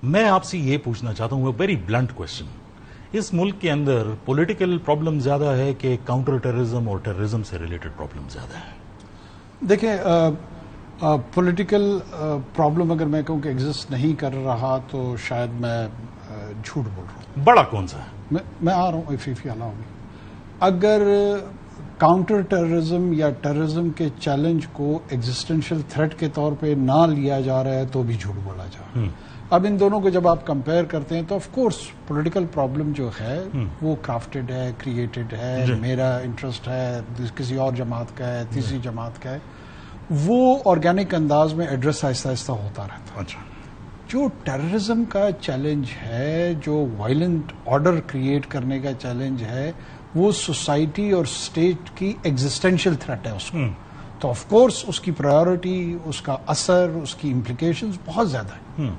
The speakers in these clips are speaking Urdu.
میں آپ سے یہ پوچھنا چاہتا ہوں ویری بلنٹ کوشچن، اس ملک کے اندر پولیٹیکل پرابلم زیادہ ہے کہ کاؤنٹر ٹیررزم اور ٹیررزم سے ریلیٹڈ پرابلم زیادہ ہے؟ دیکھیں، پولیٹیکل پرابلم اگر میں کہوں کہ ایگزسٹ نہیں کر رہا تو شاید میں جھوٹ بول رہا ہوں۔ بڑا کون سا ہے؟ میں آ رہا ہوں افیفی علاوہ بھی۔ اگر کاؤنٹر ٹیررزم یا ٹیررزم کے چیلنج کو ایگزسٹینشیل تھریٹ کے طور پہ نہ لیا جا رہا ہے تو بھی جھوٹ بولا جا رہا ہے۔ اب ان دونوں کو جب آپ کمپیئر کرتے ہیں تو آف کورس پولیٹیکل پرابلم جو ہے وہ کرافٹڈ ہے، کریٹڈ ہے، میرا انٹرسٹ ہے، کسی اور جماعت کا ہے، تیسری جماعت کا ہے، وہ آرگینک انداز میں ایڈریس آہستہ آہستہ ہوتا رہتا ہے۔ اچھا، جو ٹیررزم کا چیلنج ہے، جو وائلنٹ آرڈر کریٹ کرنے کا چیلنج ہے، وہ سوسائٹی اور اسٹیٹ کی ایگزسٹینشیل تھریٹ ہے اس کو، تو آف کورس اس کی پرائیورٹی، اس کا اثر، اس کی امپلیکیشنز بہت زیادہ ہے۔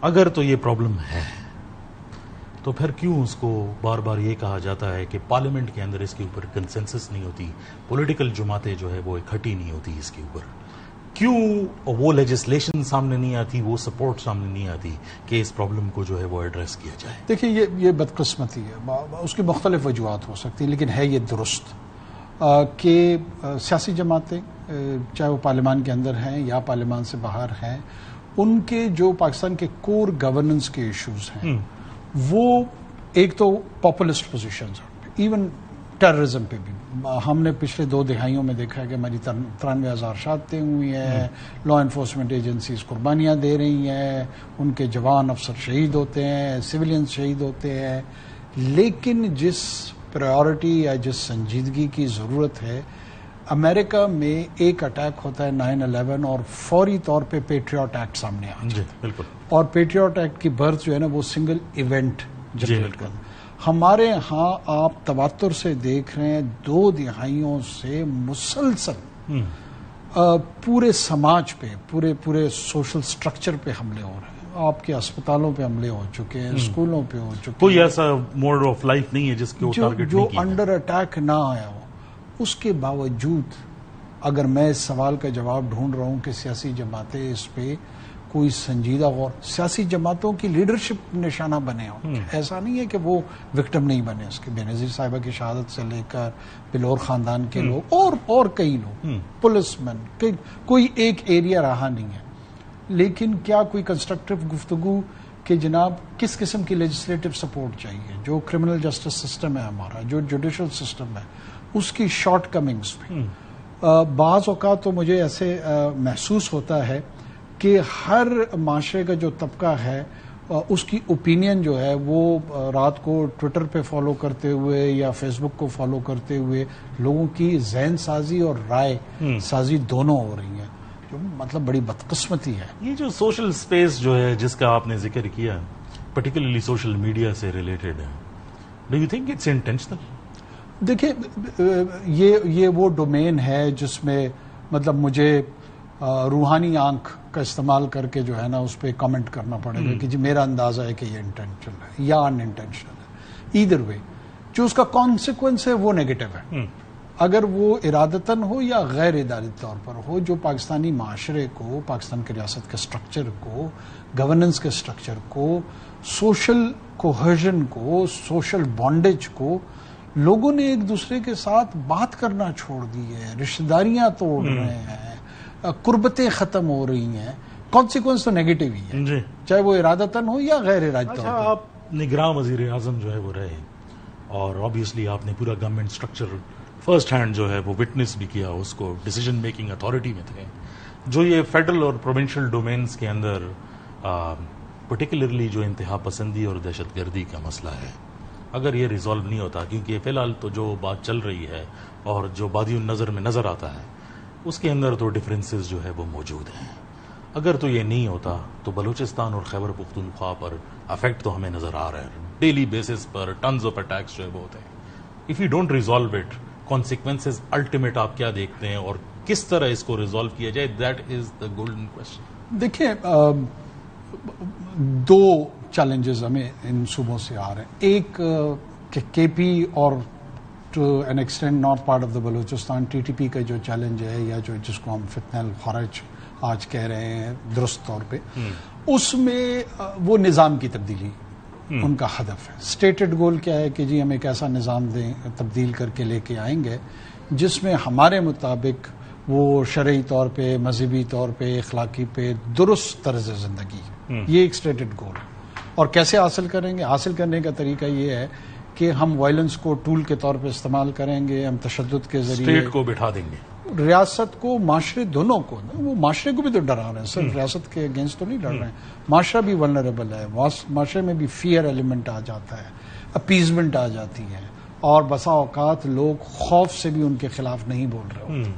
اگر تو یہ پرابلم ہے تو پھر کیوں اس کو بار بار یہ کہا جاتا ہے کہ پارلیمنٹ کے اندر اس کے اوپر کنسنسس نہیں ہوتی، پولیٹیکل جماعتیں جو ہے وہ اکٹھی نہیں ہوتی اس کے اوپر؟ کیوں وہ لیجسلیشن سامنے نہیں آتی، وہ سپورٹ سامنے نہیں آتی کہ اس پرابلم کو جو ہے وہ ایڈریس کیا جائے؟ دیکھیے، یہ بدقسمتی ہے، اس کی مختلف وجوہات ہو سکتی ہیں، لیکن ہے یہ درست کہ سیاسی جماعتیں چاہے وہ پارلیمان کے اندر ہیں یا پارلیمان سے باہر ہیں، ان کے جو پاکستان کے کور گورننس کے ایشوز ہیں وہ ایک تو پاپولسٹ پوزیشنز ہیں، ایون ٹیررزم پہ بھی ہم نے پچھلے 2 دہائیوں میں دیکھا ہے کہ ہماری 93,000 شہادتیں ہوئی ہیں، لا انفورسمنٹ ایجنسیز قربانیاں دے رہی ہیں، ان کے جوان افسر شہید ہوتے ہیں، سویلینز شہید ہوتے ہیں، لیکن جس پرائیورٹی یا جس سنجیدگی کی ضرورت ہے، امریکہ میں ایک اٹیک ہوتا ہے 9/11 اور فوری طور پہ پیٹریوٹ ایکٹ سامنے آ جاتا ہے، بالکل، اور پیٹریوٹ ایکٹ کی برتھ جو ہے نا وہ سنگل ایونٹ جنریٹ کر، ہمارے ہاں آپ تواتر سے دیکھ رہے ہیں 2 دہائیوں سے مسلسل پورے سماج پہ، پورے سوشل سٹرکچر پہ حملے ہو رہے ہیں، آپ کے اسپتالوں پہ حملے ہو چکے ہیں، اسکولوں پہ ہو چکے ہیں، کوئی ایسا موڈ آف لائف نہیں ہے جس کو ٹارگٹ جو نہیں کیا انڈر اٹیک نہ آیا ہو۔ اس کے باوجود اگر میں اس سوال کا جواب ڈھونڈ رہا ہوں کہ سیاسی جماعتیں اس پہ کوئی سنجیدہ غور، سیاسی جماعتوں کی لیڈرشپ نشانہ بنے ہوں، ایسا نہیں ہے کہ وہ وکٹم نہیں بنے، اس کے بینظیر صاحبہ کی شہادت سے لے کر بلور خاندان کے لوگ اور کئی لوگ، پولیس مین، کوئی ایک ایریا رہا نہیں ہے، لیکن کیا کوئی کنسٹرکٹیو گفتگو کہ جناب کس قسم کی لیجسلیٹو سپورٹ چاہیے، جو کرمنل جسٹس سسٹم ہے ہمارا، جو جوڈیشل سسٹم ہے، اس کی شارٹ کمنگز پہ بعض اوقات تو مجھے ایسے محسوس ہوتا ہے کہ ہر معاشرے کا جو طبقہ ہے اس کی اوپینین جو ہے وہ رات کو ٹویٹر پہ فالو کرتے ہوئے یا فیس بک کو فالو کرتے ہوئے لوگوں کی ذہن سازی اور رائے سازی دونوں ہو رہی ہیں، جو مطلب بڑی بدقسمتی ہے۔ یہ جو سوشل سپیس جو ہے جس کا آپ نے ذکر کیا، پرٹیکولرلی سوشل میڈیا سے ریلیٹڈ ہے، do you think it's intentional? دیکھیں، یہ وہ ڈومین ہے جس میں مطلب مجھے روحانی آنکھ کا استعمال کر کے جو ہے نا اس پہ کامنٹ کرنا پڑے گا کہ جی میرا اندازہ ہے کہ یہ انٹینشنل ہے یا ان انٹینشنل ہے، ایدر وے جو اس کا کانسیکوینس ہے وہ نیگیٹو ہے، اگر وہ ارادتاً ہو یا غیر ارادی طور پر ہو، جو پاکستانی معاشرے کو، پاکستان کی ریاست کے سٹرکچر کو، گورننس کے سٹرکچر کو، سوشل کوہیژن کو، سوشل بانڈیج کو، لوگوں نے ایک دوسرے کے ساتھ بات کرنا چھوڑ دی ہے، رشتہ داریاں توڑ رہے ہیں، قربتیں ختم ہو رہی ہیں، کانسیکوینس تو نیگیٹو ہی ہے، چاہے وہ ارادتاً ہو یا غیر ارادی طور پر۔ آپ نگراں وزیر اعظم جو ہے وہ رہے، اور آبویسلی آپ نے پورا گورنمنٹ سٹرکچر فرسٹ ہینڈ جو ہے وہ وٹنس بھی کیا، اس کو ڈیسیجن میکنگ اتھارٹی میں تھے، جو یہ فیڈرل اور پروونشل ڈومینز کے اندر پرٹیکولرلی جو انتہا پسندی اور دہشت گردی کا مسئلہ ہے، اگر یہ ریزالو نہیں ہوتا، کیونکہ فی الحال تو جو بات چل رہی ہے اور جو بادی النظر میں نظر آتا ہے اس کے اندر تو ڈفرینسز جو ہے وہ موجود ہیں، اگر تو یہ نہیں ہوتا تو بلوچستان اور خیبر پختونخوا پر افیکٹ تو ہمیں نظر آ رہا ہے، daily basis per tons of attacks جو ہے وہ ہوتے ہیں۔ If you don't resolve it, consequences ultimate آپ کیا دیکھتے ہیں اور کس طرح اس کو ریزالو کیا جائے؟ That is the golden question. دیکھیں، 2 چیلنجز ہمیں ان صوبوں سے آ رہے ہیں، ایک کہ کے پی اور to an extent north part of the Balochistan T T P کا جو چیلنج ہے، یا جو جس کو ہم فتنہ الخارج آج کہہ رہے ہیں درست طور پہ، اس میں وہ نظام کی تبدیلی ان کا ہدف ہے. اسٹیٹڈ گول کیا ہے کہ جی ہم ایک ایسا نظام تبدیل کر کے لے کے آئیں گے جس میں ہمارے مطابق وہ شرعی طور پہ، مذہبی طور پہ، اخلاقی پہ درست طرز زندگی. یہ ایک اسٹیٹڈ گول. اور کیسے حاصل کریں گے؟ حاصل کرنے کا طریقہ یہ ہے کہ ہم وائلنس کو ٹول کے طور پہ استعمال کریں گے، ہم تشدد کے ذریعے اسٹیٹ کو بٹھا دیں گے، ریاست کو، معاشرے دونوں کو. وہ معاشرے کو بھی تو ڈرا رہے ہیں، صرف ریاست کے اگینسٹ تو نہیں ڈر رہے ہیں. معاشرہ بھی ولنریبل ہے، معاشرے میں بھی فیئر ایلیمنٹ آ جاتا ہے، اپیزمنٹ آ جاتی ہے، اور بسا اوقات لوگ خوف سے بھی ان کے خلاف نہیں بول رہے ہوتے.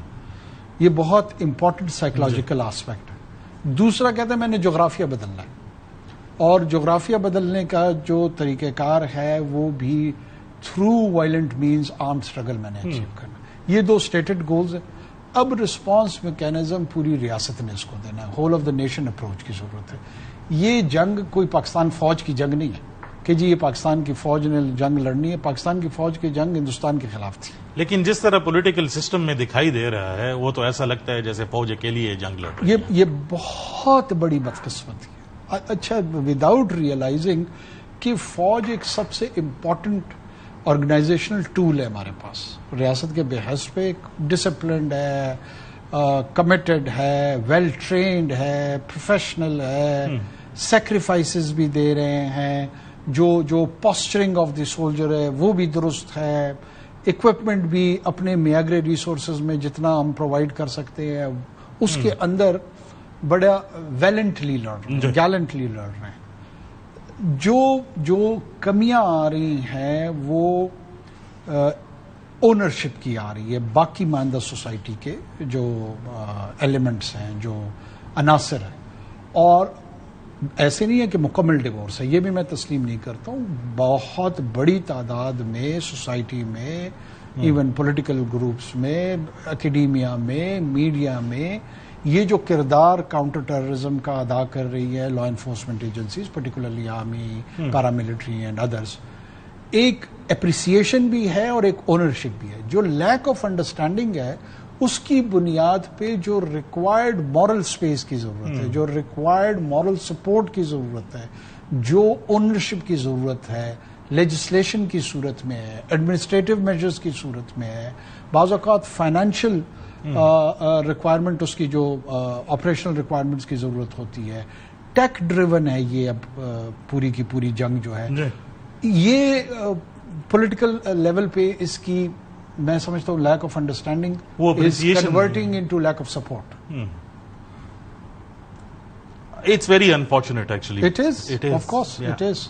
یہ بہت امپورٹنٹ سائیکولوجیکل آسپیکٹ ہے. دوسرا کہتے ہیں میں نے جغرافیہ بدلنا ہے، اور جغرافیہ بدلنے کا جو طریقہ کار ہے وہ بھی through violent means armed struggle میں نے اچیو کرنا. یہ دو اسٹیٹڈ گولز ہیں. اب رسپانس میکینزم پوری ریاست نے اس کو دینا ہے. Whole of the nation approach کی ضرورت ہے. یہ جنگ کوئی پاکستان فوج کی جنگ نہیں ہے کہ جی یہ پاکستان کی فوج نے جنگ لڑنی ہے. پاکستان کی فوج کی جنگ ہندوستان کے خلاف تھی. لیکن جس طرح پولیٹیکل سسٹم میں دکھائی دے رہا ہے وہ تو ایسا لگتا ہے جیسے فوج اکیلی یہ جنگ لڑ رہی ہے. یہ بہت بڑی بدقسمتی ہے. اچھا، وداؤٹ ریئلائزنگ کہ فوج ایک سب سے امپورٹنٹ آرگنائزیشنل ٹول ہے ہمارے پاس. ریاست کے بحث پہ ایک ڈسپلنڈ ہے، کمیٹڈ ہے، ویل ٹرینڈ ہے، پروفیشنل ہے، سیکریفائسز بھی دے رہے ہیں. جو پوسچرنگ آف دی سولجر ہے وہ بھی درست ہے. اکوپمنٹ بھی اپنے میاگرے ریسورسز میں جتنا ہم پرووائڈ کر سکتے ہیں اس کے اندر بڑا ویلنٹلی لڑ رہے ہیں، گیلنٹلی لڑ رہے ہیں. جو کمیاں آ رہی ہیں وہ اونرشپ کی آ رہی ہے. باقی ماندہ سوسائٹی کے جو ایلیمنٹس ہیں، جو عناصر ہیں، اور ایسے نہیں ہے کہ مکمل ڈیورس ہے، یہ بھی میں تسلیم نہیں کرتا ہوں. بہت بڑی تعداد میں سوسائٹی میں، ایون پولیٹیکل گروپس میں، اکیڈیمیا میں، میڈیا میں یہ جو کردار کاؤنٹر ٹیررزم کا ادا کر رہی ہے law enforcement agencies, particularly army, paramilitary and others, ایک اپریسیشن بھی ہے اور ایک اونرشپ بھی ہے. جو لیک آف انڈرسٹینڈنگ ہے اس کی بنیاد پہ جو ریکوائرڈ مورل سپیس کی ضرورت ہے، جو ریکوائرڈ مورل سپورٹ کی ضرورت ہے، جو اونرشپ کی ضرورت ہے، لیجسلیشن کی صورت میں ہے، ایڈمنسٹریٹو میجرز کی صورت میں ہے، بعض اوقات فائنینشیل ریکوائرمنٹ، اس کی جو آپریشنل ریکوائرمنٹس کی ضرورت ہوتی ہے. ٹیک ڈریون ہے یہ اب پوری کی پوری جنگ جو ہے. یہ پولیٹیکل لیول پہ اس کی میں سمجھتا ہوں lack of understanding is converting into lack of support. It's very unfortunate actually. It is, of course, it is.